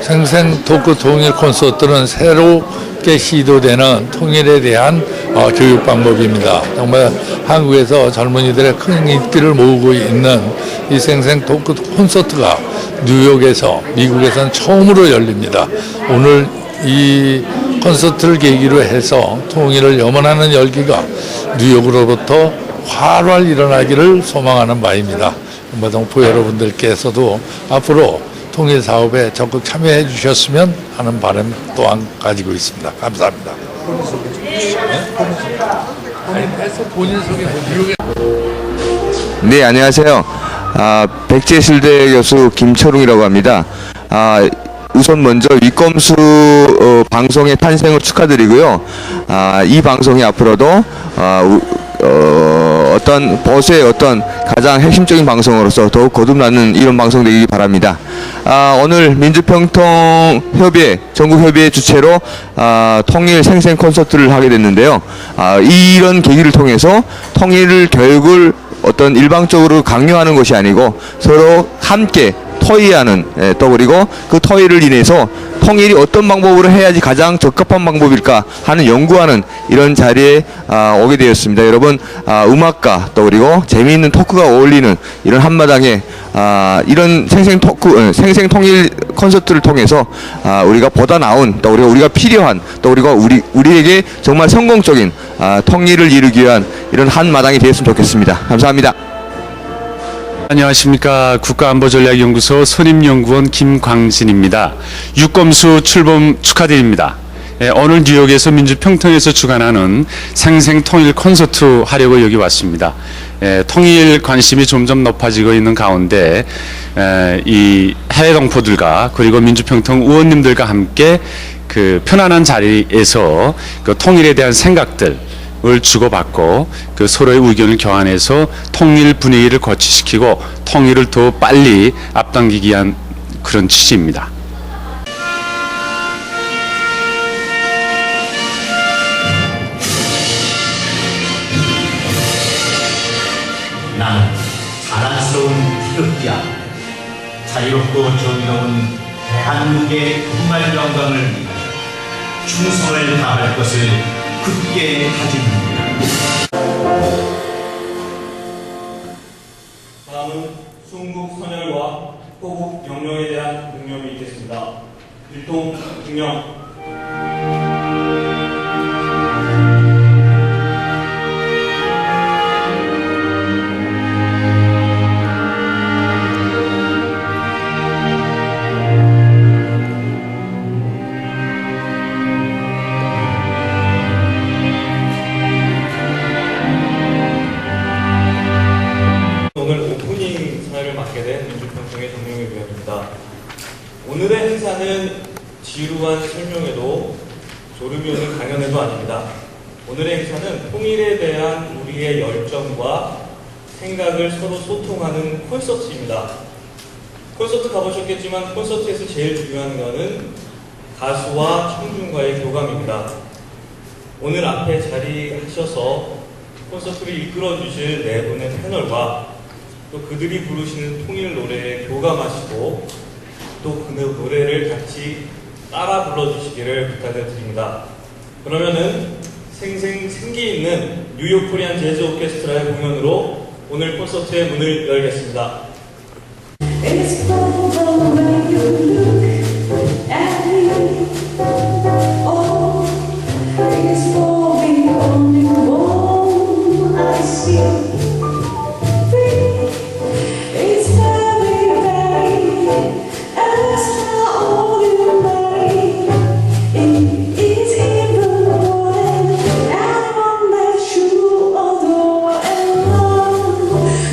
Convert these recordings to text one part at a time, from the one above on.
생생 토크 통일 콘서트는 새롭게 시도되는 통일에 대한 교육 방법입니다. 정말 한국에서 젊은이들의 큰 인기를 모으고 있는 이 생생 토크 콘서트가 뉴욕에서 미국에서는 처음으로 열립니다. 오늘 이 콘서트를 계기로 해서 통일을 염원하는 열기가 뉴욕으로부터 활활 일어나기를 소망하는 바입니다. 동포 여러분들께서도 앞으로 통일 사업에 적극 참여해 주셨으면 하는 바람 또한 가지고 있습니다. 감사합니다. 네, 안녕하세요. 백제실대 교수 김철웅이라고 합니다. 우선 먼저 위검수 방송의 탄생을 축하드리고요. 이 방송이 앞으로도 어떤 버스의 어떤 가장 핵심적인 방송으로서 더욱 거듭나는 이런 방송 되기 바랍니다. 오늘 민주평통협의회 전국협의회 주최로 통일 생생 콘서트를 하게 됐는데요. 이런 계기를 통해서 통일을 교육을 어떤 일방적으로 강요하는 것이 아니고 서로 함께 토의하는, 또 그리고 그 토의를 인해서 통일이 어떤 방법으로 해야지 가장 적합한 방법일까 하는 연구하는 이런 자리에 오게 되었습니다. 여러분, 음악과 또 그리고 재미있는 토크가 어울리는 이런 한마당에 이런 생생 통일 콘서트를 통해서 우리가 보다 나은, 또 우리가 필요한, 또 우리에게 정말 성공적인 통일을 이루기 위한 이런 한마당이 되었으면 좋겠습니다. 감사합니다. 안녕하십니까. 국가안보전략연구소 선임연구원 김광진입니다. 유검수 출범 축하드립니다. 오늘 뉴욕에서 민주평통에서 주관하는 생생통일 콘서트 하려고 여기 왔습니다. 통일 관심이 점점 높아지고 있는 가운데 이 해외 동포들과 그리고 민주평통 의원님들과 함께 그 편안한 자리에서 그 통일에 대한 생각들 을 주고받고 그 서로의 의견을 교환해서 통일 분위기를 거치시키고 통일을 더 빨리 앞당기기 위한 그런 취지입니다. 나는 자랑스러운 태극기야. 자유롭고 정의로운 대한민국의 분말 영광을 위해 충성을 다할 것을 굳게 다짐합니다. 다음은 순국 선열과 호국 영령에 대한 묵념이 있겠습니다. 일동 묵념. 오늘 오프닝 사회를 맡게 된 민주평통의 정명일 위원입니다. 오늘의 행사는 지루한 설명에도 졸음이 오는 강연회도 아닙니다. 오늘의 행사는 통일에 대한 우리의 열정과 생각을 서로 소통하는 콘서트입니다. 콘서트 가보셨겠지만 콘서트에서 제일 중요한 것은 가수와 청중과의 교감입니다. 오늘 앞에 자리하셔서 콘서트를 이끌어 주실 네 분의 패널과 또 그들이 부르시는 통일 노래에 교감하시고 또 그 노래를 같이 따라 불러주시기를 부탁드립니다. 그러면은 생기 있는 뉴욕 코리안 재즈 오케스트라의 공연으로 오늘 콘서트의 문을 열겠습니다.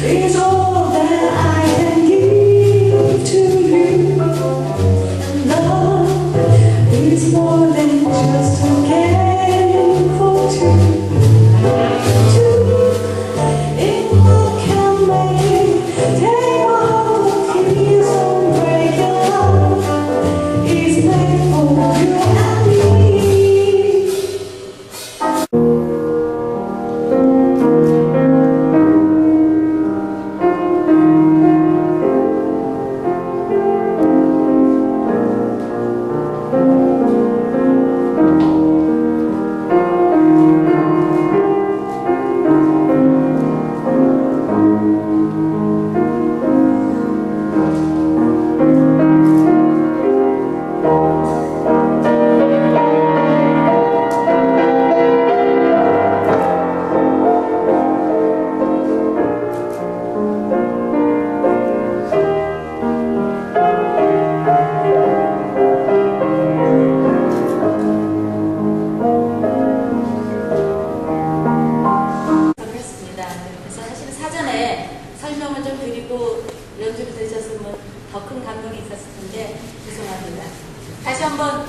It's all that I 한번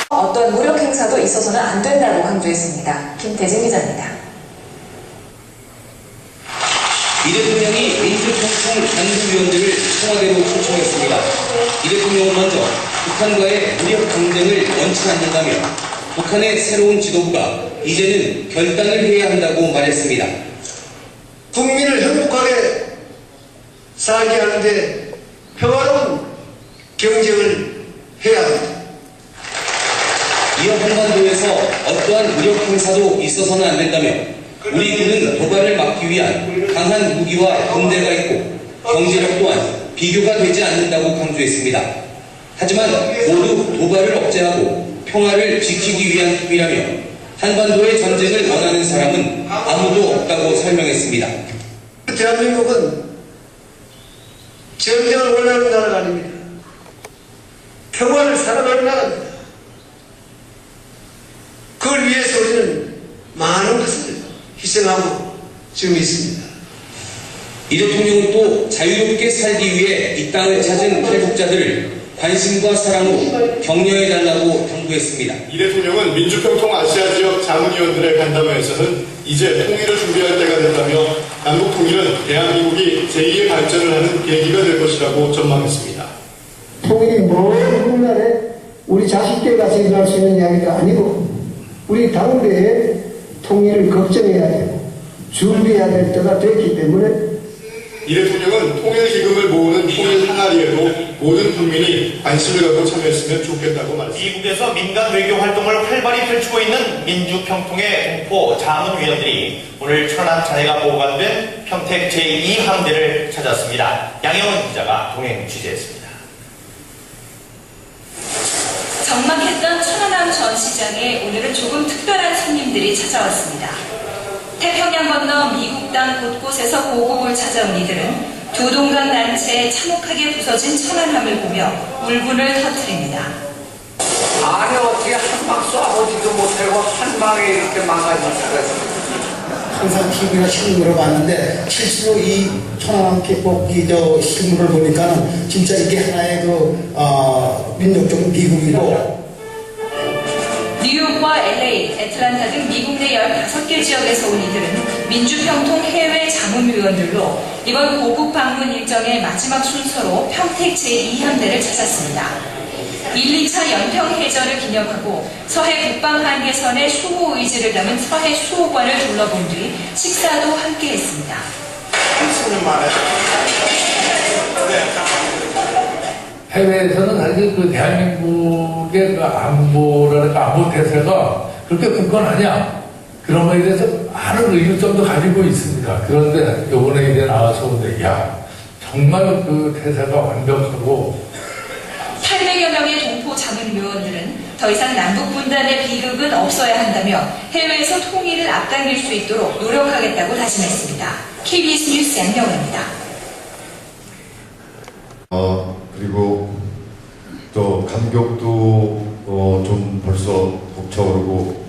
어떤 무력 행사도 있어서는 안 된다고 강조했습니다. 김태진 기자입니다. 이 대통령이 민주평통 당부위원들을 청와대로 초청했습니다. 이 대통령은 먼저 북한과의 무력 경쟁을 원치 않는다며 북한의 새로운 지도부가 이제는 결단을 해야 한다고 말했습니다. 국민을 행복하게 살게 하는데 평화로운 경쟁을 해야 합니다. 이어 한반도에서 어떠한 무력 행사도 있어서는 안 된다며 우리 군은 도발을 막기 위한 강한 무기와 군대가 있고 경제력 또한 비교가 되지 않는다고 강조했습니다. 하지만 모두 도발을 억제하고 평화를 지키기 위한 힘이라며 한반도의 전쟁을 원하는 사람은 아무도 없다고 설명했습니다. 대한민국은 전쟁을 원하는 나라가 아닙니다. 평화를 사랑하는 나라입니다. 그걸 위해서 우리는 많은 것을 희생하고 지금 있습니다. 이 대통령은 또 자유롭게 살기 위해 이 땅을 찾은 탈북자들을 관심과 사랑으로 격려해달라고 당부했습니다. 이 대통령은 민주평통 아시아 지역 자문위원들의 간담회에서는 이제 통일을 준비할 때가 됐다며 남북 통일은 대한민국이 제2의 발전을 하는 계기가 될 것이라고 전망했습니다. 통일이 먼 훗날에 우리 자식들 가서 일어날 수 있는 이야기가 아니고 우리 당대에 통일을 걱정해야 되고 준비해야 될 때가 됐기 때문에 이 대통령은 통일기금을 모으는 통일 항아리에도 모든 국민이 관심을 갖고 참여했으면 좋겠다고 말했습니다. 미국에서 민간 외교 활동을 활발히 펼치고 있는 민주평통의 동포 자문위원들이 오늘 천안함 잔해가 보관된 평택 제2함대를 찾았습니다. 양영은 기자가 동행 취재했습니다. 적막했던 천안함 전시장에 오늘은 조금 특별한 손님들이 찾아왔습니다. 태평양 건너 미국 땅 곳곳에서 고국을 찾아온 이들은 두 동강 난체에 참혹하게 부서진 천안함을 보며 울분을 터뜨립니다. 아니 어떻게 한 방 쏴보지도 못하고 한 방에 이렇게 망가질 수가 있습니까? 항상 TV나 신문으로 봤는데 실제로 이 천안함 기폭기 실물을 보니까는 진짜 이게 하나의 민족적 미국이고 뉴욕과 LA, 애틀란타 등 미국 내 15개 지역에서 온 이들은 민주평통 해외 자문위원들로 이번 고국 방문 일정의 마지막 순서로 평택 제2함대를 찾았습니다. 1, 2차 연평해전을 기념하고 서해 국방한계선의 수호 의지를 담은 서해 수호관을 둘러본 뒤 식사도 함께했습니다. 해외에서는 사실 그 대한민국의 그 안보랄까 안보 태세가 그렇게 굳건하냐 그런 거에 대해서 많은 의문점도 가지고 있습니다. 그런데 이번에 이제 나와서 근데 야 정말 그 태세가 완벽하고 800여 명의 동포 자문위원들은 더 이상 남북 분단의 비극은 없어야 한다며 해외에서 통일을 앞당길 수 있도록 노력하겠다고 다짐했습니다. KBS 뉴스 양영입니다. 그리고 또 감격도 좀 벌써 벅차오르고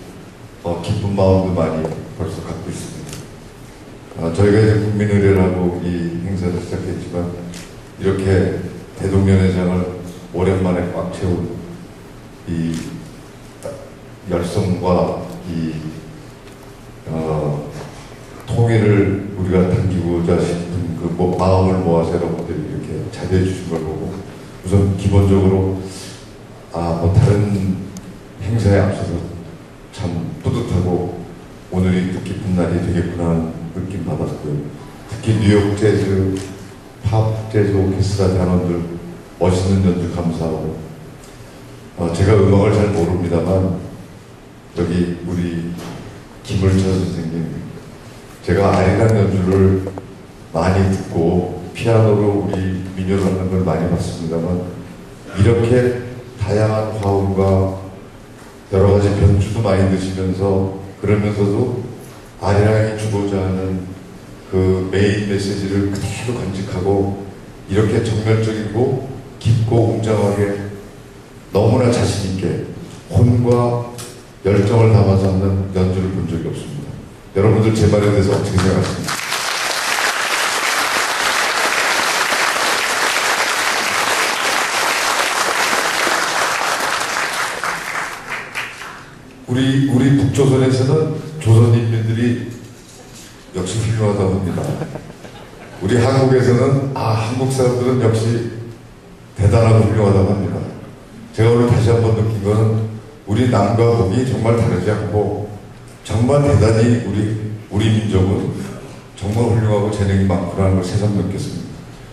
기쁜 마음도 많이 벌써 갖고 있습니다. 저희가 이제 국민의례라고 이 행사를 시작했지만 이렇게 대동연회장을 오랜만에 꽉 채운 이 열성과 이 통일을 우리가 당기고자 싶은 그 마음을 모아서 여러분들이 이렇게 자비해 주신 걸 보고 우선 기본적으로 다른 행사에 앞서서 참 뿌듯하고 오늘이 뜻깊은 날이 되겠구나 하는 느낌 받았고요. 특히 뉴욕 재즈, 팝 재즈 오케스트라 단원들 멋있는 연주 감사하고 제가 음악을 잘 모릅니다만 여기 우리 김을철 선생님 제가 아리랑 연주를 많이 듣고 피아노로 우리 민요를 하는 걸 많이 봤습니다만 이렇게 다양한 화음과 여러 가지 변주도 많이 드시면서 그러면서도 아리랑이 주고자 하는 그 메인 메시지를 그대로 간직하고 이렇게 정열적이고 깊고 웅장하게 너무나 자신있게 혼과 열정을 담아서 하는 연주를 본 적이 없습니다. 여러분들 제 말에 대해서 어떻게 생각하십니까? 우리 북조선에서는 조선인민들이 역시 훌륭하다고 합니다. 우리 한국에서는 한국 사람들은 역시 대단하고 훌륭하다고 합니다. 제가 오늘 다시 한번 느낀 거는 우리 남과 북이 정말 다르지 않고 정말 대단히 우리 민족은 정말 훌륭하고 재능이 많구나는 걸 새삼 느꼈습니다.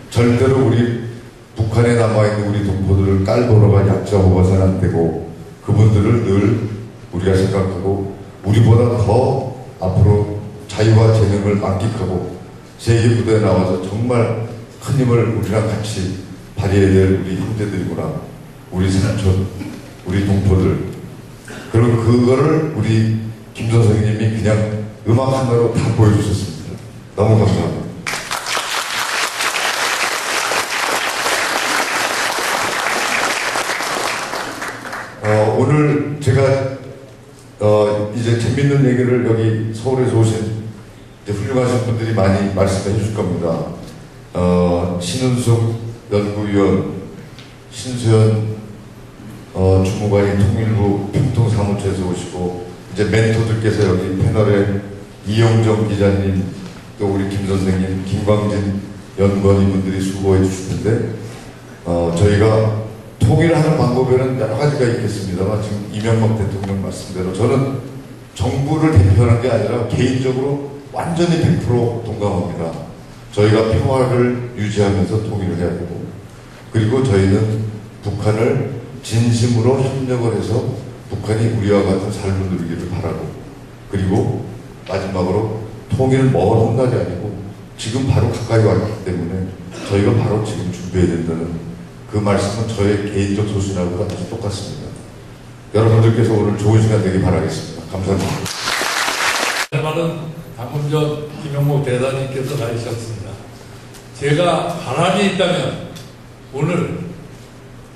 절대로 우리 북한에 남아있는 우리 동포들을 깔보러가 약자보고서는 안 되고 그분들을 늘 우리가 생각하고 우리보다 더 앞으로 자유와 재능을 만끽하고 세계무대에 나와서 정말 큰 힘을 우리랑 같이 발휘해야 될 우리 형제들이구나. 우리 삼촌, 우리 동포들. 그리고 그거를 우리 김 선생님이 그냥 음악 하나로 다 보여주셨습니다. 너무 감사합니다. 오늘 제가 이제 재밌는 얘기를 여기 서울에서 오신 이제 훌륭하신 분들이 많이 말씀해 주실 겁니다. 신은숙 연구위원, 신수연 주무관이 통일부 평통사무처에서 오시고 이제 멘토들께서 여기 패널에 이용정 기자님, 또 우리 김 선생님, 김광진 연구원 이분들이 수고해 주실 텐데 저희가 통일하는 방법에는 여러 가지가 있겠습니다만 지금 이명박 대통령 말씀대로 저는 정부를 대표하는 게 아니라 개인적으로 완전히 100% 동감합니다. 저희가 평화를 유지하면서 통일을 해야 되고 그리고 저희는 북한을 진심으로 협력을 해서 북한이 우리와 같은 삶을 누리기를 바라고 그리고 마지막으로 통일은 먼 훗날이 아니고 지금 바로 가까이 왔기 때문에 저희가 바로 지금 준비해야 된다는 그 말씀은 저의 개인적 소신하고 아주 똑같습니다. 여러분들께서 오늘 좋은 시간 되길 바라겠습니다. 감사합니다. 말은 방금 전 김영목 대사님께서 가르쳤습니다. 제가 바람이 있다면 오늘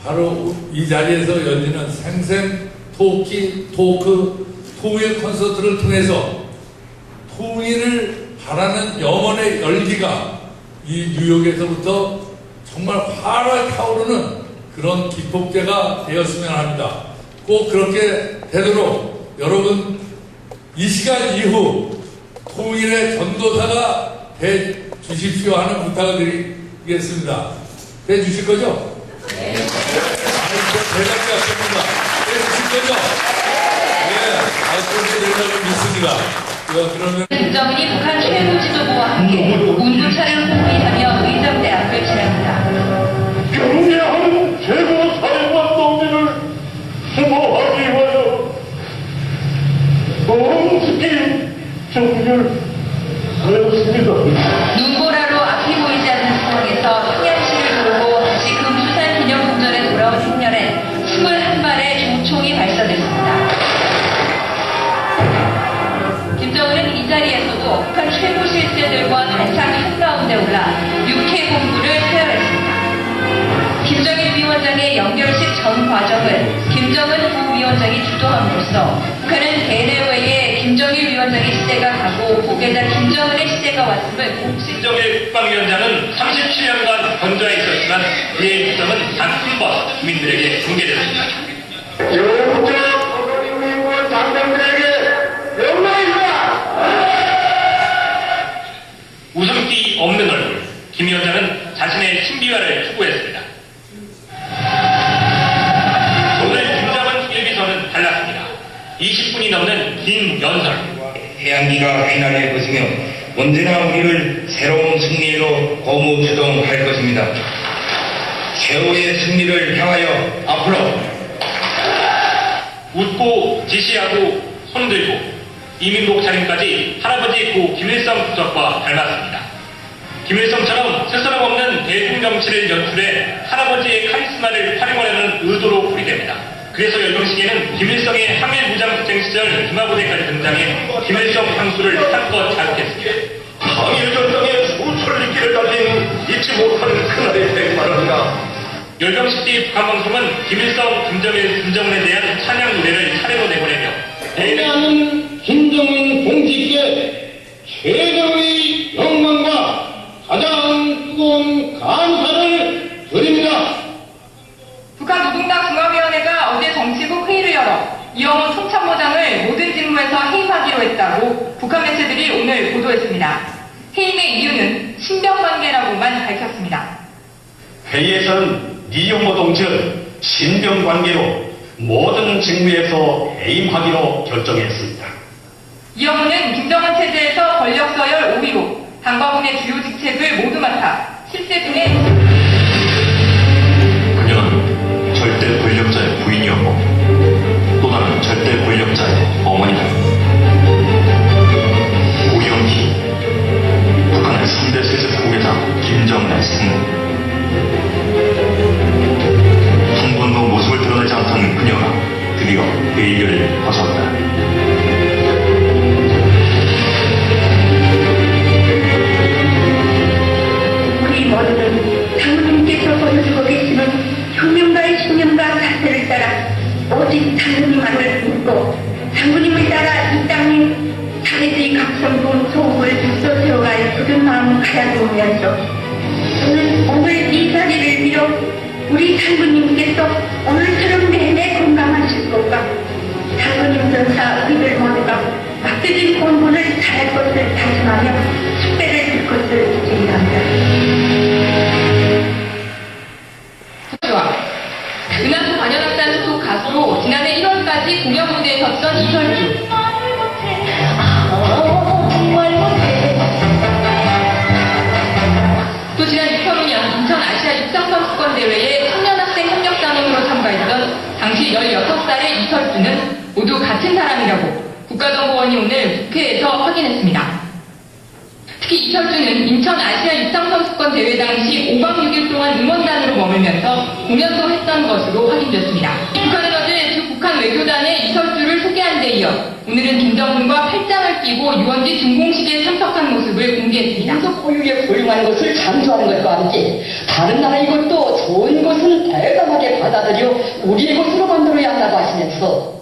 바로 이 자리에서 열리는 생생 토크 통일 콘서트를 통해서 통일을 바라는 영혼의 열기가 이 뉴욕에서부터 정말 활활 타오르는 그런 기폭제가 되었으면 합니다. 꼭 그렇게 되도록 여러분 이 시간 이후 통일의 전도사가 돼 주십시오 하는 부탁을 드리겠습니다. 돼 주실 거죠? 네. 대답이 없습니다. 돼 주실 거죠? 네. 그렇게 된다고 믿습니다. 그러면 김정은이 북한 최고 지도부와 함께 운두차를 호위하며 의정대 앞을 지납니다. 경례하는 최고 사령관 동지를 수모하기 위하여 멍스키 정리를 하였습니다. 눈보라로 앞이 보이지 않는 상황에서 평양시를 돌고 다시 금수산 기념공전에 돌아온 행렬엔 21발의 조총이 발사됐습니다. 김정은은 이 자리에서도 북한 최고 실세들과 단상 한가운데 올라 육해 공부를 서열했습니다. 김정일 위원장의 연결식 전 과정을 김정은 부위원장이 주도함으로써 북한은 대내외에 김정일 위원장의 시대가 가고 후계자 김정은의 시대가 왔음을 공식 김정일 국방위원장은 37년간 건조해 있었지만 그의 일정은 단 한 번 국민들에게 공개됐습니다. 영국적 국민과 장병들에게 영광입니다. 웃음기 없는 얼굴, 김 위원장은 자신의 신비화를 추구했습니다. 오늘 김정은 일비서는 달랐습니다. 20분이 넘는 긴 연설. 해양기가 휘날려 것이며 언제나 우리를 새로운 승리로 고무주동할 것입니다. 최후의 승리를 향하여 앞으로 웃고 지시하고 손들고 이민복 차림까지 할아버지 고 김일성 부적과 닮았습니다. 김일성처럼 스스럼 없는 대통령치를 연출해 할아버지의 카리스마를 활용하려는 의도로 풀이됩니다. 그래서 열병식에는 김일성의 항일무장투쟁 시절 김하부대까지 등장해 김일성 향수를 한껏 자극했습니다. 항일전쟁의 수천리길을 달린 잊지 못하는 그날의 백만합니다. 열병식 뒤 북한방송은 김일성, 김정일, 김정은에 대한 찬양 노래를 차례로 내보내며 대대하는 김정은 동지께 최대의 영광과 가장 뜨거운 감사를 드립니다. 북한 노동당 중앙위원회가 어제 정치국 회의를 열어 이영호 총참모장을 모여서 해임하기로 했다고 북한 매체들이 오늘 보도했습니다. 해임의 이유는 신병관계라고만 밝혔습니다. 회의에서는 리용호 동지를 신병관계로 모든 직무에서 해임하기로 결정했습니다. 이영호는 김정은 체제에서 권력 서열 5위로 당과군의 주요 직책을 모두 맡아 실세군의 그녀는 절대 권력자의 부인이었고 또 다른 절대 권력자의 어머니다. 우영희, 북한의 3대 세습 후계자 김정은의 승. 한 번도 모습을 드러내지 않던 그녀가 드디어 회의를 거쳤다. 우리 모두는 장군님께서 보여주고 계시는 혁명가의 신념과 자세를 따라 오직 장군님만을 믿고 장군님을 따라 이 땅에 자기들이 각성군 소음을 쏟아 세워갈 굳은 마음을 가야되면서 저는 오늘 이 자리를 빌어 우리 장군님께서 오늘처럼 내내 건강하실 것과 장군님 전사 우리들 모두가 맡겨진 공부를 잘할 것을 다짐하며 숙배를 줄 것을 기대합니다. 은하수 관현악단 소속 가수로 지난해 1월까지 공연 무대에 섰던 이설주. 또 지난 2005년 인천 아시아 육상선수권 대회에 청년학생 협력단원으로 참가했던 당시 16살의 이설주는 모두 같은 사람이라고 국가정보원이 오늘 국회에서 확인했습니다. 특히 이설주는 인천 아시아 육상선수권 대회 당시 5박 6일 동안 응원단으로 머물면서 공연도 했던 것으로 확인됐습니다. 북한은 어제 주 북한 외교단에 이설주를 소개한 데 이어 오늘은 김정은과 팔짱을 끼고 유원지 준공식에 참석한 모습을 공개했습니다. 민족 고유의 훌륭한 것을 창조하는 것과 함께 다른 나라의 것도 좋은 것을 대담하게 받아들여 우리의 것으로 만들어야 한다고 하시면서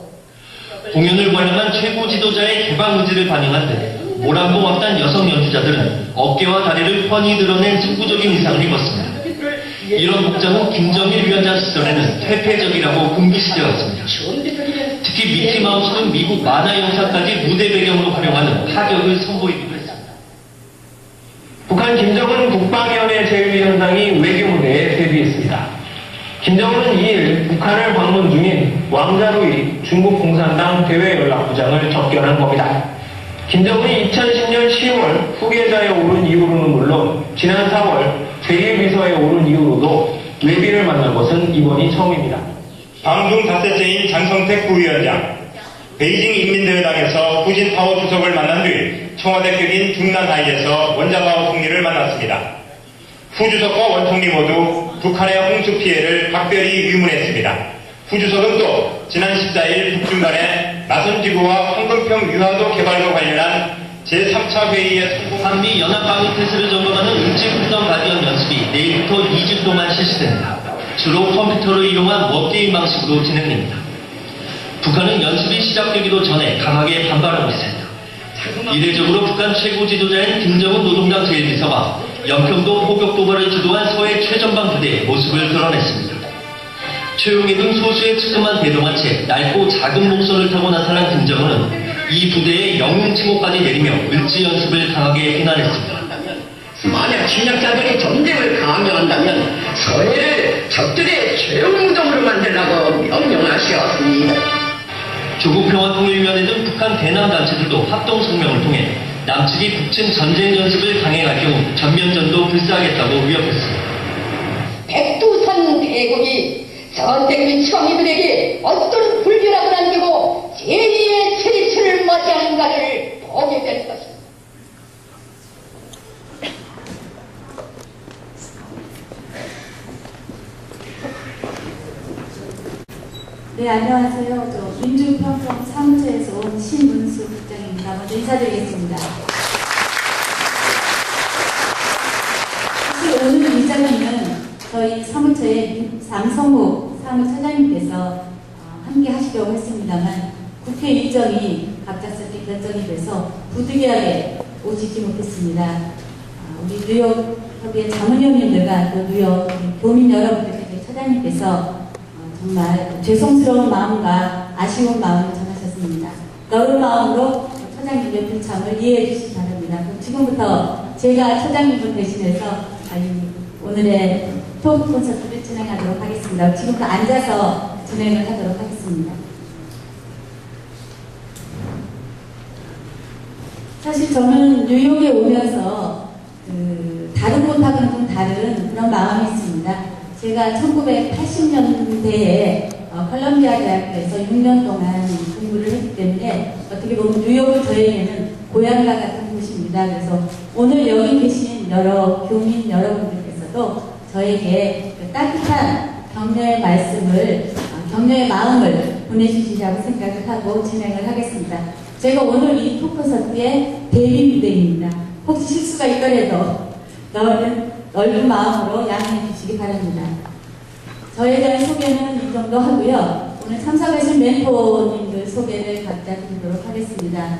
공연을 관람한 최고 지도자의 개방 의지를 반영한 듯 모란봉 악단 여성 연주자들은 어깨와 다리를 훤히 드러낸 특구적인 의상을 입었습니다. 이런 복장은 김정일 위원장 시절에는 퇴폐적이라고 금기시되었습니다. 특히 미키마우스는 미국 만화 영화까지 무대 배경으로 활용하는 파격을 선보이기도 했습니다. 북한 김정은 국방위원회 제1위원장이 외교무대에 데뷔했습니다. 김정은은 2일 북한을 방문 중인 왕자루이 중국 공산당 대외연락부장을 접견한 겁니다. 김정은이 2010년 10월 후계자에 오른 이후로는 물론 지난 4월 제1비서에 오른 이후로도 외비를 만난 것은 이번이 처음입니다. 방중 닷새째인 장성택 부위원장, 베이징 인민대회당에서 후진타오 주석을 만난 뒤 청와대격인 중난하이에서 원자마오 총리를 만났습니다. 후 주석과 원 총리 모두 북한의 홍수 피해를 각별히 위문했습니다. 후 주석은 또 지난 14일 북중 간의 나선지구와 황금평 유화도 개발과 관련한 제3차 회의에 한미 연합방위 태세를 점검하는 음지국선 가디언 연습이 내일부터 2주 동안 실시됩니다. 주로 컴퓨터를 이용한 워게임 방식으로 진행됩니다. 북한은 연습이 시작되기도 전에 강하게 반발하고 있습니다. 이례적으로 북한 최고 지도자인 김정은 노동당 제1비서가 연평도 포격 도발을 주도한 서해 최전방 부대의 모습을 드러냈습니다. 최용희 등 소수의 측근만 대동한 채 낡고 작은 목선을 타고 나타난 김정은은 이 부대의 영웅 칭호까지 내리며 을지 연습을 강하게 비난했습니다. 만약 침략자들이 전쟁을 강요한다면 서해를 적들의 최후무덤으로 만들라고 명령하시었습니다. 조국평화통일위원회 등 북한 대남 단체들도 합동 성명을 통해 남측이 북측 전쟁 연습을 강행할 경우 전면전도 불사하겠다고 위협했습니다. 백두산 대국이 전쟁 및 청이들에게 어떤 불길함을 안기고 제2의 세리치를 맞이하는가를 보게 될 것입니다. 네, 안녕하세요. 저 민주평통 사무처에서 온 신문수 국장입니다. 먼저 인사드리겠습니다. 사실 오늘 이 자리는 저희 사무처의 남성욱 사무처장님께서 함께 하시려고 했습니다만 국회 일정이 갑작스럽게 결정이 돼서 부득이하게 오시지 못했습니다. 우리 뉴욕 협의회 자문위원님들과 또 뉴욕 교민 여러분들께 처장님께서 정말 죄송스러운 마음과 아쉬운 마음을 전하셨습니다. 넓은 마음으로 처장님의 불참을 이해해 주시기 바랍니다. 그럼 지금부터 제가 처장님을 대신해서 오늘의 토크 콘서트를 진행하도록 하겠습니다. 지금부터 앉아서 진행을 하도록 하겠습니다. 사실 저는 뉴욕에 오면서 다른 곳하고는 좀 다른 그런 마음이 있습니다. 제가 1980년대에 컬럼비아 대학교에서 6년 동안 공부를 했기 때문에 어떻게 보면 뉴욕은 저에게는 고향과 같은 곳입니다. 그래서 오늘 여기 계신 여러 교민 여러분들께서도 저에게 따뜻한 격려의 말씀을, 격려의 마음을 보내주시라고 생각을 하고 진행을 하겠습니다. 제가 오늘 이 토크서트의 데뷔 무대입니다. 혹시 실수가 있더라도 넓은 마음으로 양해해 주시기 바랍니다. 저에 대한 소개는 이 정도 하고요. 오늘 참석하신 멘토님들 소개를 각자 드리도록 하겠습니다.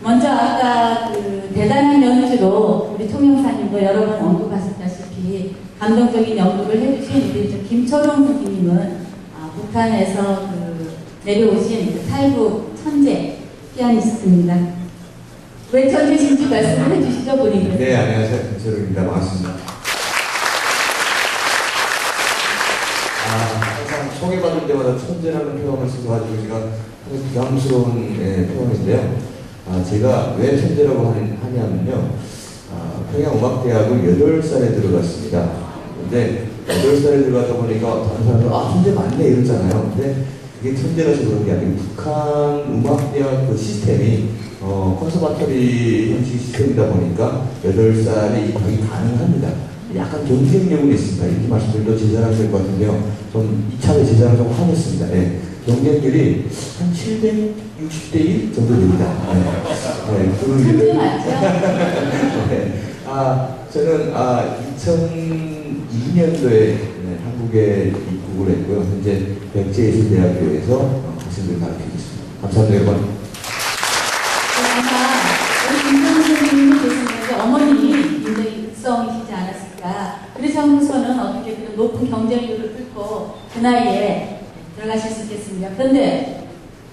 먼저 아까 대단한 연주로 우리 총영사님도 여러 번 언급하셨다시피 감동적인 연주를 해주신 우리 김철웅 선생님은 북한에서 내려오신 탈북 천재 피아니스트입니다. 왜 천재신지 말씀을 해주시죠, 본인은. 네, 안녕하세요. 김철웅입니다. 반갑습니다. 항상 소개받을 때마다 천재라는 표현을 써가지고 제가 상당히 부담스러운 표현인데요. 제가 왜 천재라고 하냐면요. 평양음악대학을 8살에 들어갔습니다. 근데 8살에 들어가다 보니까 다른 사람들 천재 맞네 이러잖아요. 근데 이게 천재라서 그런 게 아니고 북한 음악대학 그 시스템이 컨서바토리 형식 시스템이다 보니까 8살에 입학이 가능합니다. 약간 경쟁력은 있습니다. 이렇게 말씀드려도 제 자랑 될 것 같은데요. 좀 이참에 제 자랑 좀 하겠습니다. 네. 경쟁률이 한 760대 1 정도 됩니다. 네. 그런 게 맞죠? 네. 저는 2002년도에 한국에 입국을 했고요. 현재 백제예술대학교에서 학생들 가르치고 있습니다. 감사합니다, 여러분. 우리 김정은 선생님이 계시는데 어머님이 굉장히 육성이시지 않았을까. 그래서 우선은 어떻게 그런 높은 경쟁률을 뚫고 그 나이에 들어가실 수 있겠습니다. 그런데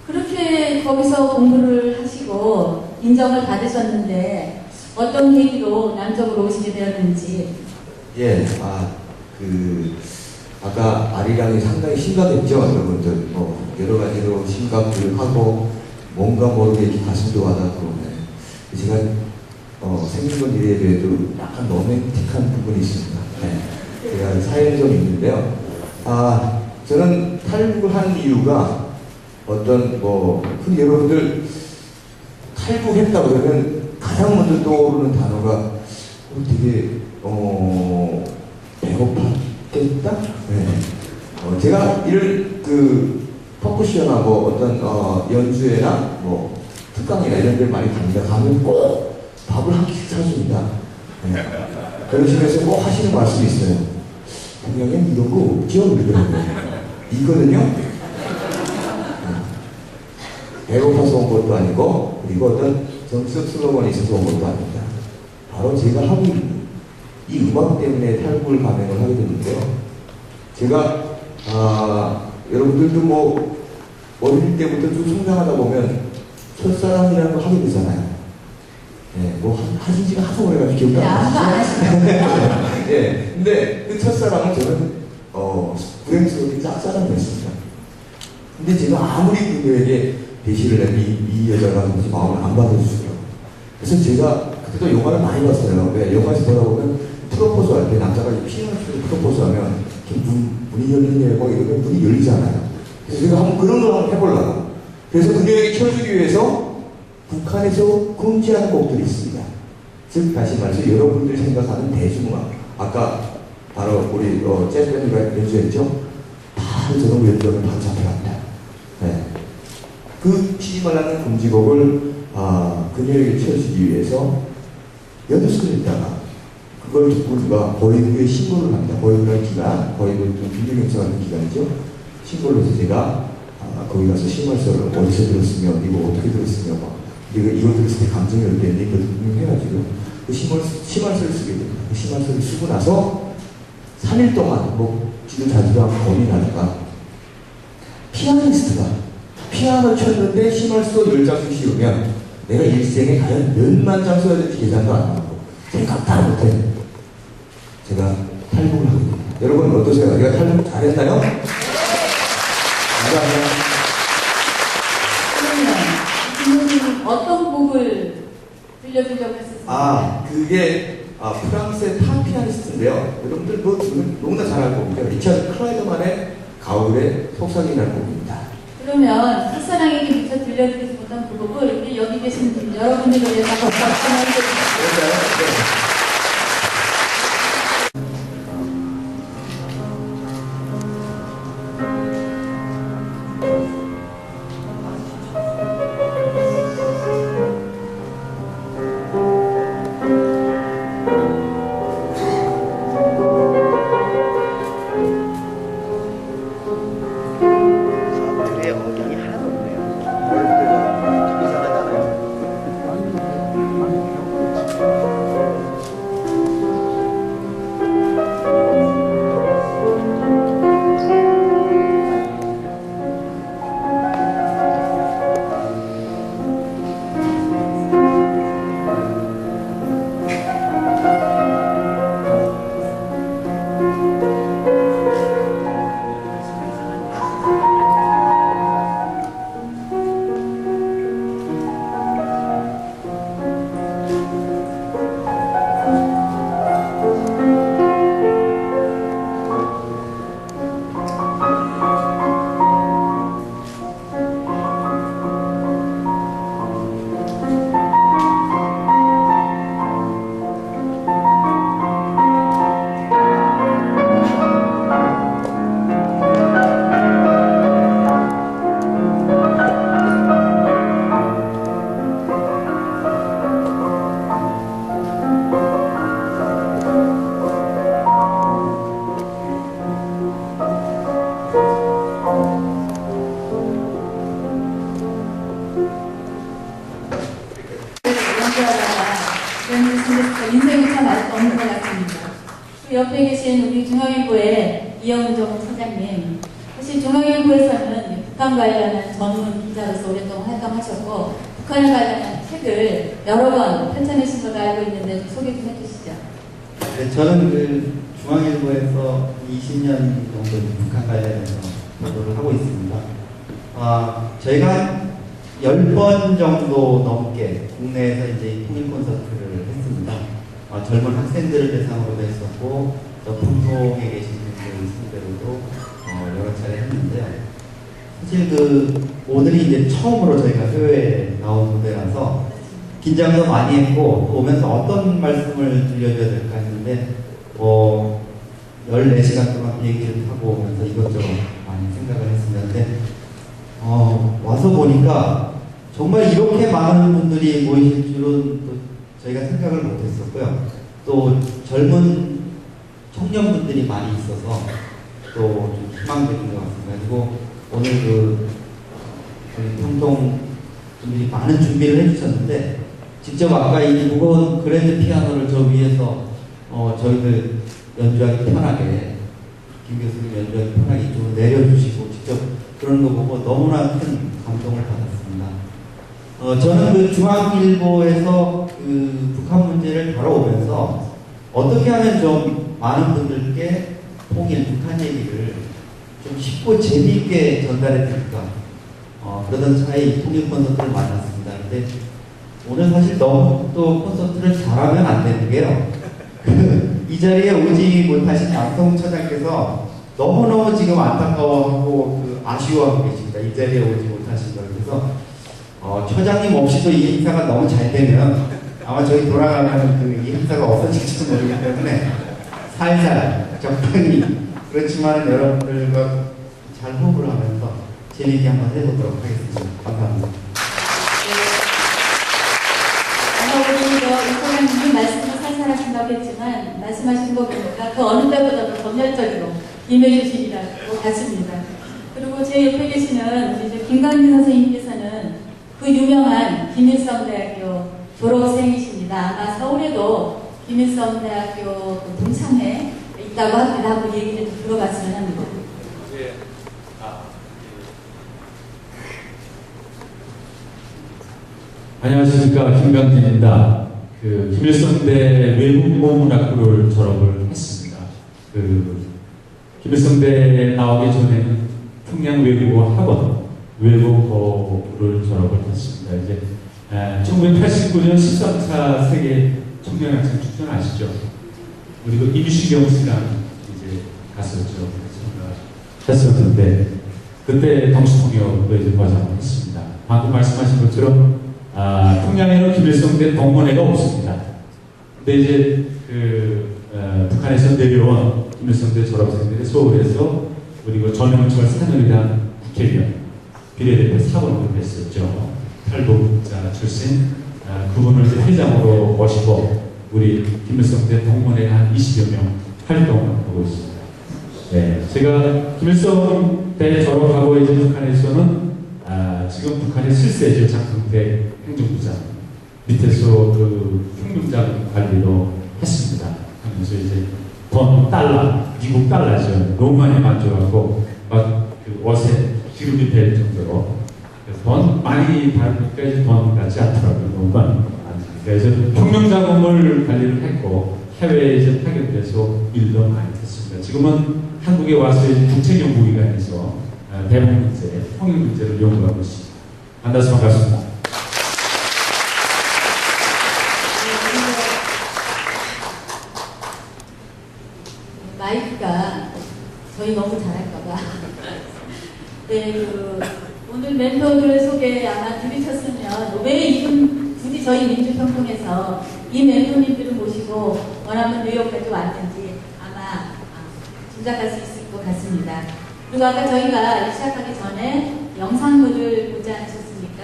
그렇게 거기서 공부를 하시고 인정을 받으셨는데 어떤 계기로 남쪽으로 오시게 되었는지. 예, 아까 아리랑이 상당히 심각했죠, 여러분들. 여러 가지로 심각을 하고 뭔가 모르게 이렇게 가슴도 와닿고. 제가 생긴 건 이래도 약간 로맨틱한 부분이 있습니다. 네. 제가 사연이 좀 있는데요. 저는 탈북을 한 이유가 어떤 흔히 여러분들 탈북했다 그러면 가장 먼저 떠오르는 단어가 되게 배고팠겠다? 네. 제가 이를 퍼쿠션하고 어떤 연주회나 특강이나 이런 데를 많이 갑니다. 가면 꼭 밥을 한 끼씩 사줍니다. 네. 그러시면서 꼭 하시는 말씀이 있어요. 분명히 이런 거 없죠? 그러더라고요. 이거는요, 배고파서 온 것도 아니고, 그리고 어떤 정치적 슬로건이 있어서 온 것도 아닙니다. 바로 제가 하고 있는 이 음악 때문에 탈북을 감행을 하게 됐는데요. 제가, 여러분들도 어릴 때부터 쭉 성장하다 보면 첫사랑이라는 걸 하게 되잖아요. 네, 하신 지가 하도 오래가지고 기억이 안 나요. 네, 근데 그 첫사랑은 저는, 불행스럽게 짝사랑이었습니다. 근데 제가 아무리 그녀에게 대시를 하면 이 여자가 도무지 마음을 안 받아주더라고요. 그래서 제가 그때도 영화를 많이 봤어요. 왜? 영화에서 돌아보면 프로포즈 할 때 남자가 피아노 치고 프로포즈 하면 문이 열리냐고 이러면 문이 열리잖아요. 그래서 제가 한번 그런 걸 한번 해보려고. 그래서 그녀에게 켜주기 위해서 북한에서 금지하는 곡들이 있습니다. 즉 다시 말해서 여러분들이 생각하는 대중음악, 아까 바로 우리 재즈밴드가 연주했죠? 바로 저런 연주하면 바로 잡혀갑니다. 네. 그 치지 말라는 금지곡을 그녀에게 켜주기 위해서 연습을 했다가 그걸 듣고 누가 보이브에 신고를 합니다. 보이브라는 기간, 보이브 비밀경찰 같은 기간이죠. 신고를 해서 제가 거기 가서 심할서를 어디서 들었으며 이거 어떻게 들었으며 이거 들었을 때 감정이 어땠니 그걸 해가지고 그 심할서를 쓰게 됩니다. 그 심할서를 쓰고 나서 3일 동안 지도 자지도 않고 고민하다가 피아니스트가 피아노 쳤는데 심할수 10장씩 씌우면 내가 일생에 과연 몇만 장 써야 될지 계산도 안 하고 생각도 안 못해. 제가 탈북을 하게 됩니다. 여러분 어떠세요? 내가 탈북 잘했나요? 감사합니다. 그러면 어떤 곡을 들려주려고 했었습니까? 그게 프랑스의 탑 피아니스트인데요. 여러분들 뭐 너무나 잘 알고 있고요. 리차드 클라이더만의 가을의 속삭이라는 곡입니다. 그러면 첫사랑에게 미처 들려드리지 못한 그 곡을 우리 여기 계신 여러분들을 위해서 박수 한번 해주세요. 인생이 참 없는 것 같습니다. 그 옆에 계신 우리 중앙일보의 이영정 사장님, 사실 중앙일보에서는 북한 관련한 전문 기자로서 오랫동안 활동하셨고 북한에 관련한 책을 여러 번 펼쳐내신 걸로 알고 있는데 좀 소개 좀 해주시죠. 네, 저는 그 중앙일보에서 20년 정도 북한 관련해서 보도를 하고 있습니다. 저희가 10번 정도 넘게 국내에서 이제 통일 콘서트를 했습니다. 젊은 학생들을 대상으로도 했었고, 또 평소에 계신 분들 상대로도 여러 차례 했는데요. 사실 오늘이 이제 처음으로 저희가 해외에 나온 무대라서 긴장도 많이 했고, 또 오면서 어떤 말씀을 들려줘야 될까 했는데, 14시간 동안 비행기를 타고 오면서 이것저것 많이 생각을 했습니다. 근데, 와서 보니까 정말 이렇게 많은 분들이 모이실 줄은 또 저희가 생각을 못했었고요. 또 젊은 청년분들이 많이 있어서 또 좀 희망적인 것 같습니다. 그리고 오늘 우리 평통 분들이 많은 준비를 해주셨는데 직접 아까 이 무거운 그랜드 피아노를 저 위에서 저희들 연주하기 편하게 김 교수님 연주하기 편하게 이쪽으로 내려주시고 직접 그런 거 보고 너무나 큰 감동을 받았습니다. 저는 중앙일보에서 북한 문제를 다뤄오면서 어떻게 하면 좀 많은 분들께 통일, 북한 얘기를 좀 쉽고 재미있게 전달해 드릴까. 그러던 차에 통일 콘서트를 만났습니다. 근데 오늘 사실 너무 또 콘서트를 잘하면 안 되는 게요. 이 자리에 오지 못하신 양성 처장께서 너무너무 지금 안타까워하고 아쉬워하고 계십니다. 이 자리에 오지 못하신 걸. 그래서 처장님 없이도 이 행사가 너무 잘 되면 아마 저희 돌아가면 이 행사가 없어질지도 모르기 때문에 살살 적당히 그렇지만 여러분들과 잘 호흡을 하면서 재미있게 한번 해보도록 하겠습니다. 감사합니다. 우리 이사장님이 말씀을 살살 하신다고 했지만 말씀하신 거 보니까 그 어느 때보다도 법률적으로 임해주시기 같습니다. 그리고 제 옆에 계시는 이제 김광진 선생님께서는 그 유명한 김일성대학교 졸업생이십니다. 아마 서울에도 김일성대학교 동창회 있다고 합니다. 한번 얘기를 좀 들어봤으면 합니다. 안녕하십니까, 김강진입니다. 김일성대 외국어문학부를 졸업을 했습니다. 김일성대에 나오기 전에는 평양외국어 학원 외국어부를 졸업을 했습니다. 이제 1989년 13차 세계 청년학생 축전 아시죠? 그리고 임시경 씨랑 이제 갔었죠. 했었는데 그때 동시통역도 이제 과장을 했습니다. 방금 말씀하신 것처럼 평양에는 김일성대 동문회가 없습니다. 근데 이제 북한에서 내려온 김일성대 졸업생들이 서울에서 그리고 전영철 산울이라는 국회의원 비례대표 사원을 했었죠. 탈북자 출신 그분을 이제 회장으로 모시고 우리 김일성대 동문회 한 20여 명 활동을 하고 있습니다. 네, 제가 김일성대 졸업하고 이제 북한에서는 지금 북한의 실세죠. 장성대 행정부장 밑에서 평균장 관리도 했습니다. 하면서 이제 달러, 미국 달러죠. 너무 많이 만져갖고 막 옷에 기름이 될 정도로 돈 많이 받으니까 이제 돈 같지 않더라고요. 너무 많이. 그래서 평명자금을 관리를 했고 해외에 이제 파견돼서 일도 많이 했습니다. 지금은 한국에 와서 국책연구기관에서 대북 문제, 통일 문제를 연구하고 있습니다. 만나서 반갑습니다. 마이크가 저희 너무 잘할까봐. 네, 오늘 멘토들 소개 아마 들으셨으면 왜 이분 굳이 저희 민주평통에서 이 멘토님들을 모시고 원하면 뉴욕까지 왔는지 아마 짐작할 수 있을 것 같습니다. 그리고 아까 저희가 시작하기 전에 영상물을 보지 않으셨습니까?